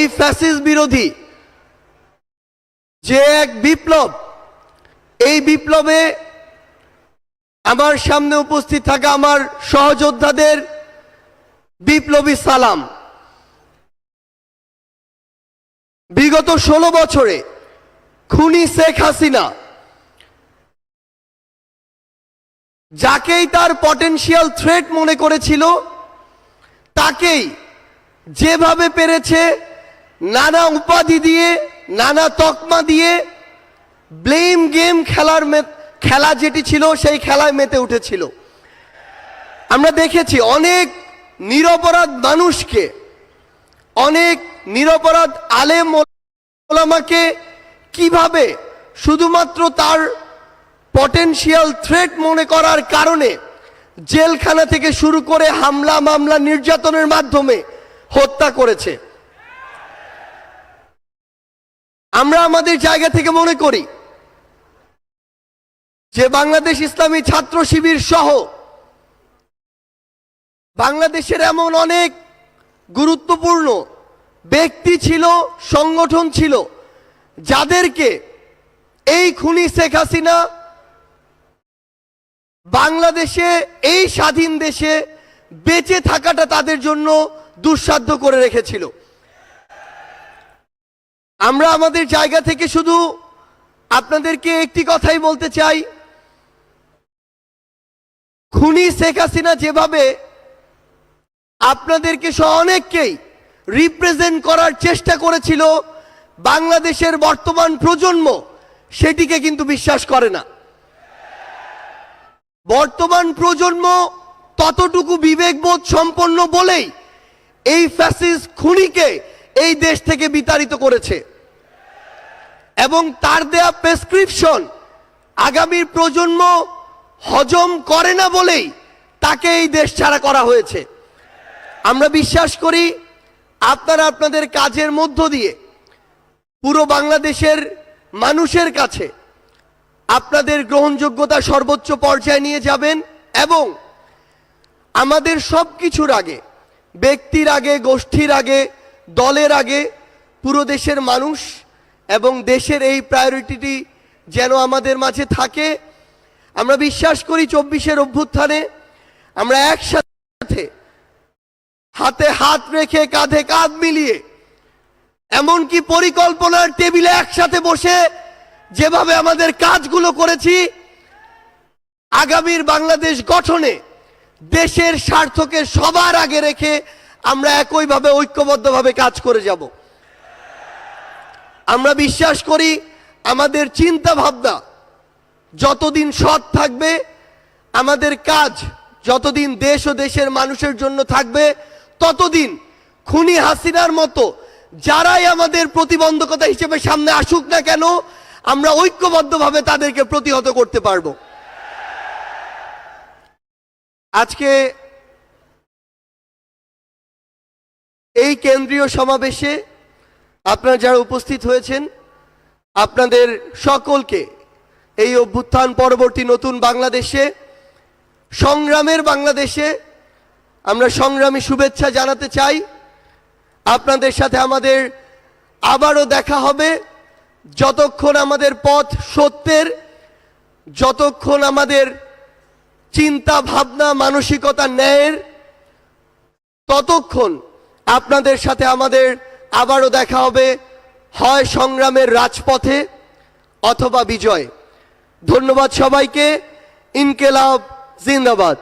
এই ফ্যাসিস্ট বিরোধী যে এক বিপ্লব, এই বিপ্লবে আমার সামনে উপস্থিত থাকা আমার সহযোদ্ধাদের বিপ্লবী সালাম। বিগত 16 বছরে খুনি শেখ হাসিনা যাকেই তার পটেনশিয়াল থ্রেট মনে করেছিল, তাকেই যেভাবে পেরেছে নানা উপাধি দিয়ে, নানা তকমা দিয়ে, ব্লেম গেম খেলা যেটি ছিল সেই খেলায় মেতে উঠেছিল। আমরা দেখেছি অনেক নিরপরাধ মানুষকে, অনেক নিরপরাধ আলেম ওলামাকে কিভাবে শুধুমাত্র তার পটেনশিয়াল থ্রেট মনে করার কারণে জেলখানা থেকে শুরু করে হামলা মামলা নির্যাতনের মাধ্যমে হত্যা করেছে। আমরা আমাদের জায়গা থেকে মনে করি যে বাংলাদেশ ইসলামী ছাত্র শিবির সহ বাংলাদেশের এমন অনেক গুরুত্বপূর্ণ ব্যক্তি ছিল, সংগঠন ছিল, যাদেরকে এই খুনি শেখ হাসিনা বাংলাদেশে, এই স্বাধীন দেশে বেঁচে থাকাটা তাদের জন্য দুঃসাধ্য করে রেখেছিল। আমরা আমাদের জায়গা থেকে শুধু আপনাদেরকে একটি কথাই বলতে চাই, খুনি শেখ হাসিনা যেভাবে আপনাদেরকে সহ অনেককেই রিপ্রেজেন্ট করার চেষ্টা করেছিল, বাংলাদেশের বর্তমান প্রজন্ম সেটিকে কিন্তু বিশ্বাস করে না। বর্তমান প্রজন্ম ততটুকু বিবেকবোধ সম্পন্ন বলেই এই ফ্যাসিস্ট খুনিকে এই দেশ থেকে বিতাড়িত করেছে এবং তার দেয়া প্রেসক্রিপশন আগামীর প্রজন্ম হজম করে না বলেই তাকে এই দেশ ছাড়া করা হয়েছে। আমরা বিশ্বাস করি আপনারা আপনাদের কাজের মধ্য দিয়ে পুরো বাংলাদেশের মানুষের কাছে আপনাদের গ্রহণযোগ্যতা সর্বোচ্চ পর্যায়ে নিয়ে যাবেন এবং আমাদের সব কিছুর আগে, ব্যক্তির আগে, গোষ্ঠীর আগে, দলের আগে পুরো দেশের মানুষ এবং দেশের এই প্রায়োরিটিটি যেন আমাদের মাঝে থাকে। আমরা বিশ্বাস করি 24-এর অভ্যুত্থানে আমরা একসাথে হাতে হাত রেখে, কাঁধে কাঁধ মিলিয়ে, এমনকি পরিকল্পনার টেবিলে একসাথে বসে যেভাবে আমাদের কাজগুলো করেছি, আগামীর বাংলাদেশ গঠনে দেশের স্বার্থকে সবার আগে রেখে আমরা একইভাবে ঐক্যবদ্ধভাবে কাজ করে যাব। আমরা বিশ্বাস করি আমাদের চিন্তা ভাবনা যতদিন সৎ থাকবে, আমাদের কাজ যতদিন দেশ ও দেশের মানুষের জন্য থাকবে, ততদিন খুনি হাসিনার মতো যারাই আমাদের প্রতিবন্ধকতা হিসেবে সামনে আসুক না কেন, আমরা ঐক্যবদ্ধভাবে তাদেরকে প্রতিহত করতে পারব। আজকে এই কেন্দ্রীয় সমাবেশে আপনারা যারা উপস্থিত হয়েছেন, আপনাদের সকলকে এই অভ্যুত্থান পরবর্তী নতুন বাংলাদেশে, সংগ্রামের বাংলাদেশে আমরা সংগ্রামী শুভেচ্ছা জানাতে চাই। আপনাদের সাথে আমাদের আবারও দেখা হবে যতক্ষণ আমাদের পথ সত্যের, যতক্ষণ আমাদের চিন্তা ভাবনা মানসিকতা ন্যায়ের, ততক্ষণ আপনাদের সাথে আমাদের আবারও দেখা হবে হয় সংগ্রামের রাজপথে অথবা বিজয়। ধন্যবাদ সবাইকে। ইনকিলাব জিন্দাবাদ।